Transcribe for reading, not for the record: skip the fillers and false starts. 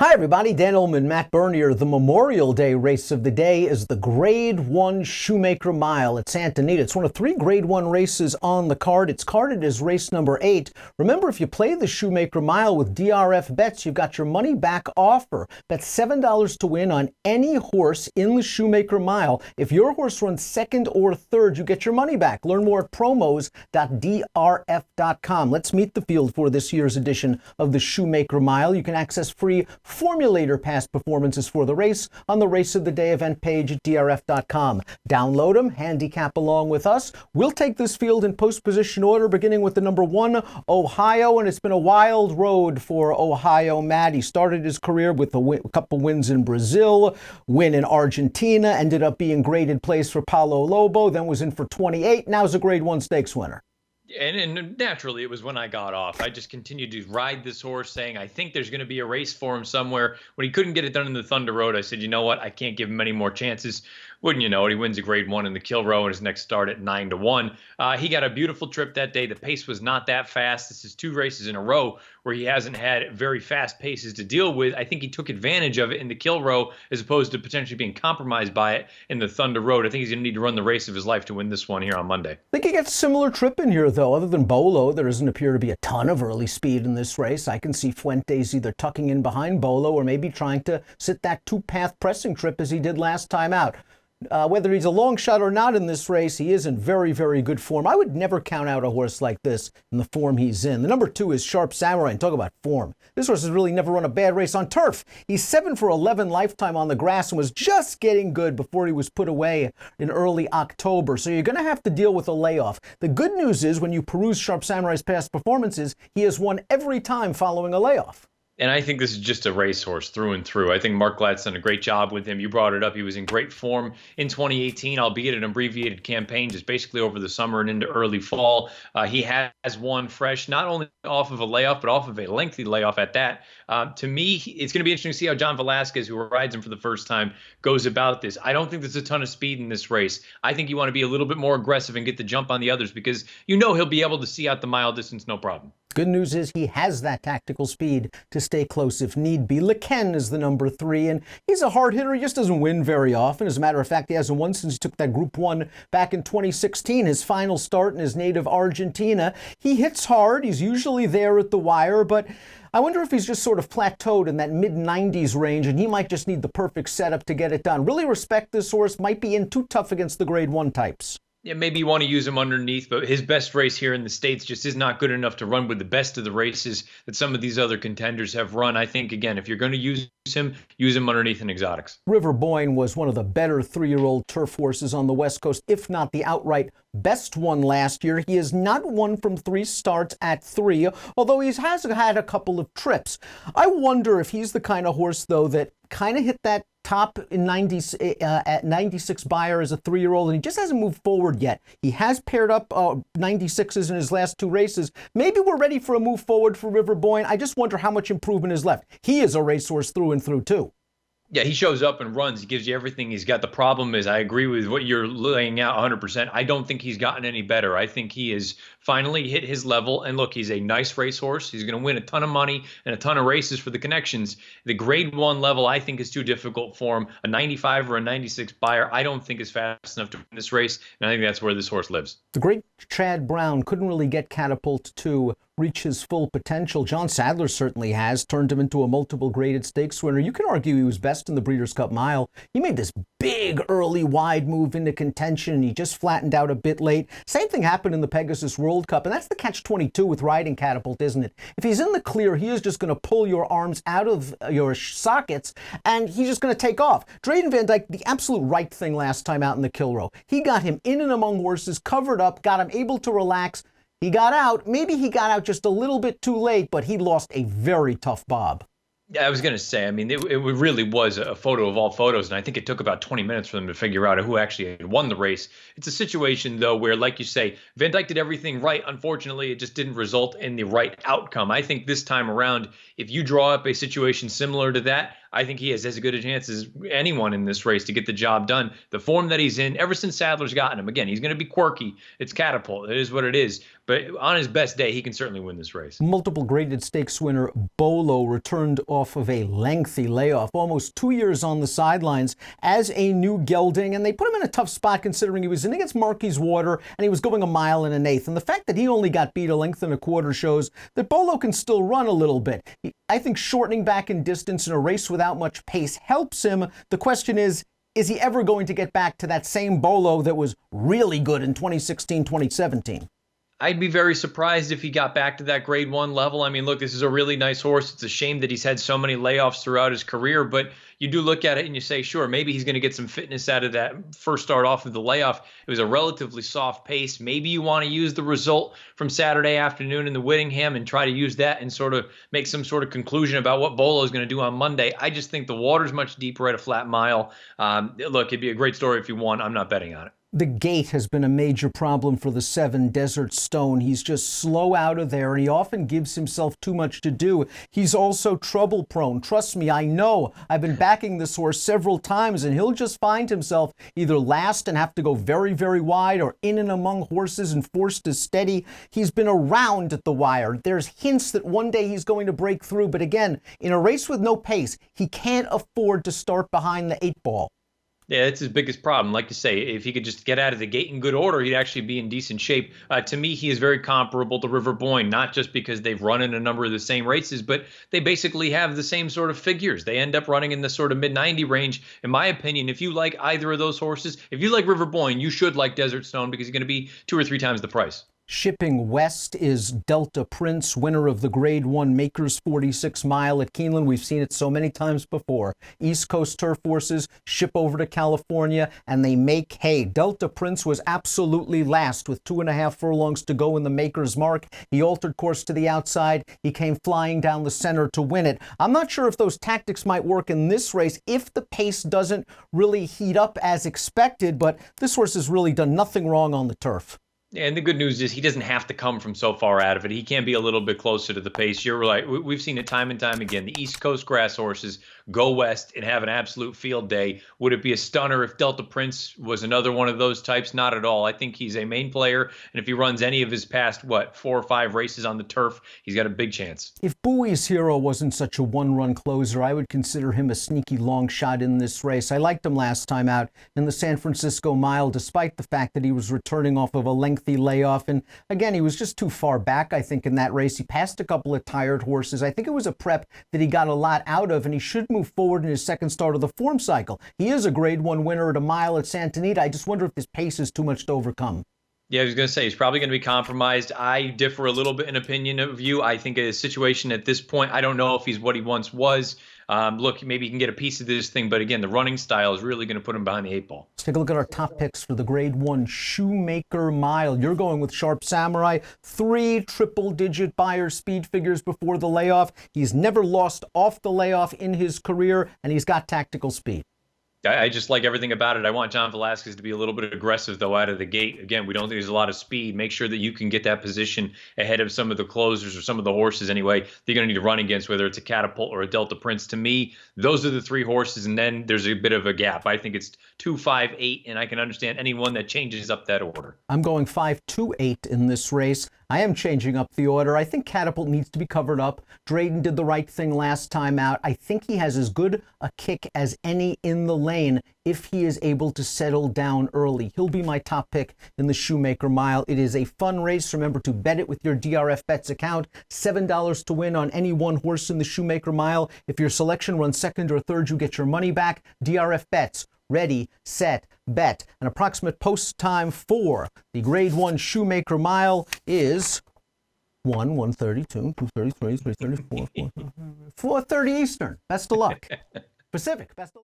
Hi, everybody. Dan Illman, Matt Bernier. The Memorial Day race of the day is the Grade 1 Shoemaker Mile at Santa Anita. It's one of three Grade 1 races on the card. It's carded as race number 8. Remember, if you play the Shoemaker Mile with DRFBets, you've got your money back offer. Bet $7 to win on any horse in the Shoemaker Mile. If your horse runs second or third, you get your money back. Learn more at promos.drf.com. Let's meet the field for this year's edition of the Shoemaker Mile. You can access free formulator past performances for the race on the Race of the Day event page at drf.com. Download them, handicap along with us. We'll take this field in post position order, beginning with the number 1, Ohio, and it's been a wild road for Ohio Matt. He started his career with a couple wins in Brazil, win in Argentina, ended up being graded place for Palo Lobo, then was in for 28, now is a Grade 1 stakes winner. And naturally, it was when I got off. I just continued to ride this horse, saying, I think there's going to be a race for him somewhere. When he couldn't get it done in the Thunder Road, I said, you know what? I can't give him any more chances. Wouldn't you know it? He wins a Grade 1 in the Kill Row in his next start at 9-1. He got a beautiful trip that day. The pace was not that fast. This is 2 races in a row where he hasn't had very fast paces to deal with. I think he took advantage of it in the Kill Row as opposed to potentially being compromised by it in the Thunder Road. I think he's going to need to run the race of his life to win this one here on Monday. I think he gets a similar trip in here, though. Other than Bolo, there doesn't appear to be a ton of early speed in this race. I can see Fuentes either tucking in behind Bolo or maybe trying to sit that 2-path pressing trip as he did last time out. Whether he's a long shot or not in this race, he is in very, very good form. I would never count out a horse like this in the form he's in. The number 2 is Sharp Samurai, and talk about form. This horse has really never run a bad race on turf. He's 7 for 11 lifetime on the grass and was just getting good before he was put away in early October. So you're going to have to deal with a layoff. The good news is when you peruse Sharp Samurai's past performances, he has won every time following a layoff. And I think this is just a racehorse through and through. I think Mark Glatt's done a great job with him. You brought it up. He was in great form in 2018, albeit an abbreviated campaign, just basically over the summer and into early fall. He has won fresh, not only off of a layoff, but off of a lengthy layoff at that. To me, it's going to be interesting to see how John Velasquez, who rides him for the first time, goes about this. I don't think there's a ton of speed in this race. I think you want to be a little bit more aggressive and get the jump on the others because you know he'll be able to see out the mile distance, no problem. Good news is he has that tactical speed to stay close if need be. LeCen is the number 3, and he's a hard hitter. He just doesn't win very often. As a matter of fact, he hasn't won since he took that Group 1 back in 2016, his final start in his native Argentina. He hits hard. He's usually there at the wire, but I wonder if he's just sort of plateaued in that mid-90s range, and he might just need the perfect setup to get it done. Really respect this horse. Might be in too tough against the Grade 1 types. Yeah, maybe you want to use him underneath, but his best race here in the States just is not good enough to run with the best of the races that some of these other contenders have run. I think, again, if you're going to use him underneath in exotics. River Boyne was one of the better 3-year-old turf horses on the West Coast, if not the outright best one last year. He has not won from 3 starts at 3, although he has had a couple of trips. I wonder if he's the kind of horse, though, that kind of hit that top in at 96 Beyer as a 3-year-old, and he just hasn't moved forward yet. He has paired up 96s in his last 2 races. Maybe we're ready for a move forward for River Boyne. I just wonder how much improvement is left. He is a racehorse through and through, too. Yeah, he shows up and runs. He gives you everything he's got. The problem is, I agree with what you're laying out 100%. I don't think he's gotten any better. I think he has finally hit his level. And look, he's a nice racehorse. He's going to win a ton of money and a ton of races for the connections. The Grade 1 level, I think, is too difficult for him. A 95 or a 96 Beyer, I don't think is fast enough to win this race. And I think that's where this horse lives. The great Chad Brown couldn't really get Catapult to reach his full potential. John Sadler certainly has turned him into a multiple graded stakes winner. You can argue he was best in the Breeders' Cup Mile. He made this big early wide move into contention, and he just flattened out a bit late. Same thing happened in the Pegasus World Cup, and that's the catch-22 with riding Catapult, isn't it? If he's in the clear, he is just going to pull your arms out of your sockets, and he's just going to take off. Drayden Van Dyke, the absolute right thing last time out in the Kill Row. He got him in and among horses, covered up, got him able to relax. He got out. Maybe he got out just a little bit too late, but he lost a very tough bob. Yeah, I was going to say, I mean, it really was a photo of all photos, and I think it took about 20 minutes for them to figure out who actually had won the race. It's a situation, though, where, like you say, Van Dyke did everything right. Unfortunately, it just didn't result in the right outcome. I think this time around, if you draw up a situation similar to that, I think he has as good a chance as anyone in this race to get the job done. The form that he's in, ever since Sadler's gotten him, again, he's going to be quirky. It's catapult. It is what it is. But on his best day, he can certainly win this race. Multiple graded stakes winner Bolo returned off of a lengthy layoff, almost 2 years on the sidelines as a new gelding, and they put him in a tough spot considering he was in against Marquis Water and he was going 1 mile and 1/8. And the fact that he only got beat 1.25 shows that Bolo can still run a little bit. I think shortening back in distance in a race without much pace helps him. The question is he ever going to get back to that same Bolo that was really good in 2016, 2017? I'd be very surprised if he got back to that grade 1 level. I mean, look, this is a really nice horse. It's a shame that he's had so many layoffs throughout his career, but you do look at it and you say, sure, maybe he's going to get some fitness out of that first start off of the layoff. It was a relatively soft pace. Maybe you want to use the result from Saturday afternoon in the Whittingham and try to use that and sort of make some sort of conclusion about what Bolo is going to do on Monday. I just think the water's much deeper at a flat mile. Look, it'd be a great story if he won. I'm not betting on it. The gait has been a major problem for the 7 Desert Stone. He's just slow out of there, and he often gives himself too much to do. He's also trouble prone. Trust me, I know. I've been backing this horse several times, and he'll just find himself either last and have to go very, very wide, or in and among horses and forced to steady. He's been around at the wire. There's hints that one day he's going to break through, but again, in a race with no pace, he can't afford to start behind the 8 ball. Yeah, that's his biggest problem. Like you say, if he could just get out of the gate in good order, he'd actually be in decent shape. To me, he is very comparable to River Boyne, not just because they've run in a number of the same races, but they basically have the same sort of figures. They end up running in the sort of mid-90 range. In my opinion, if you like either of those horses, if you like River Boyne, you should like Desert Stone because he's going to be 2 or 3 times the price. Shipping west is Delta Prince, winner of the Grade 1 Makers 46 mile at Keeneland. We've seen it so many times before. East Coast turf horses ship over to California and they make hay. Delta Prince was absolutely last with 2.5 furlongs to go in the Makers mark. He altered course to the outside. He came flying down the center to win it. I'm not sure if those tactics might work in this race if the pace doesn't really heat up as expected, but this horse has really done nothing wrong on the turf. And the good news is he doesn't have to come from so far out of it. He can be a little bit closer to the pace. You're right. We've seen it time and time again. The East Coast grass horses go west and have an absolute field day. Would it be a stunner if Delta Prince was another one of those types? Not at all. I think he's a main player. And if he runs any of his past, 4 or 5 races on the turf, he's got a big chance. If Bowie's Hero wasn't such a one-run closer, I would consider him a sneaky long shot in this race. I liked him last time out in the San Francisco Mile, despite the fact that he was returning off of a lengthy layoff. And again, he was just too far back, I think, in that race. He passed a couple of tired horses. I think it was a prep that he got a lot out of, and he should move forward in his second start of the form cycle. He is a Grade 1 winner at a mile at Santa Anita. I just wonder if his pace is too much to overcome. Yeah, I was going to say he's probably going to be compromised. I differ a little bit in opinion of you. I think his situation at this point, I don't know if he's what he once was. Look, maybe he can get a piece of this thing, but again, the running style is really going to put him behind the 8 ball. Let's take a look at our top picks for the Grade 1 Shoemaker Mile. You're going with Sharp Samurai. 3 triple-digit Beyer speed figures before the layoff. He's never lost off the layoff in his career, and he's got tactical speed. I just like everything about it. I want John Velasquez to be a little bit aggressive, though, out of the gate. Again, we don't think there's a lot of speed. Make sure that you can get that position ahead of some of the closers or some of the horses anyway that you're going to need to run against, whether it's a Catapult or a Delta Prince. To me, those are the 3 horses, and then there's a bit of a gap. I think it's 2, 5, 8, and I can understand anyone that changes up that order. I'm going 5, 2, 8 in this race. I am changing up the order. I think Catapult needs to be covered up. Drayden did the right thing last time out. I think he has as good a kick as any in the lane if he is able to settle down early. He'll be my top pick in the Shoemaker Mile. It is a fun race. Remember to bet it with your DRFBets account. $7 to win on any one horse in the Shoemaker Mile. If your selection runs second or third, you get your money back. DRFBets. Ready, set, bet. An approximate post time for the Grade 1 Shoemaker Mile is 1:32, 2:33, 3:34, 4:30 Eastern. Best of luck. Pacific. Best of luck.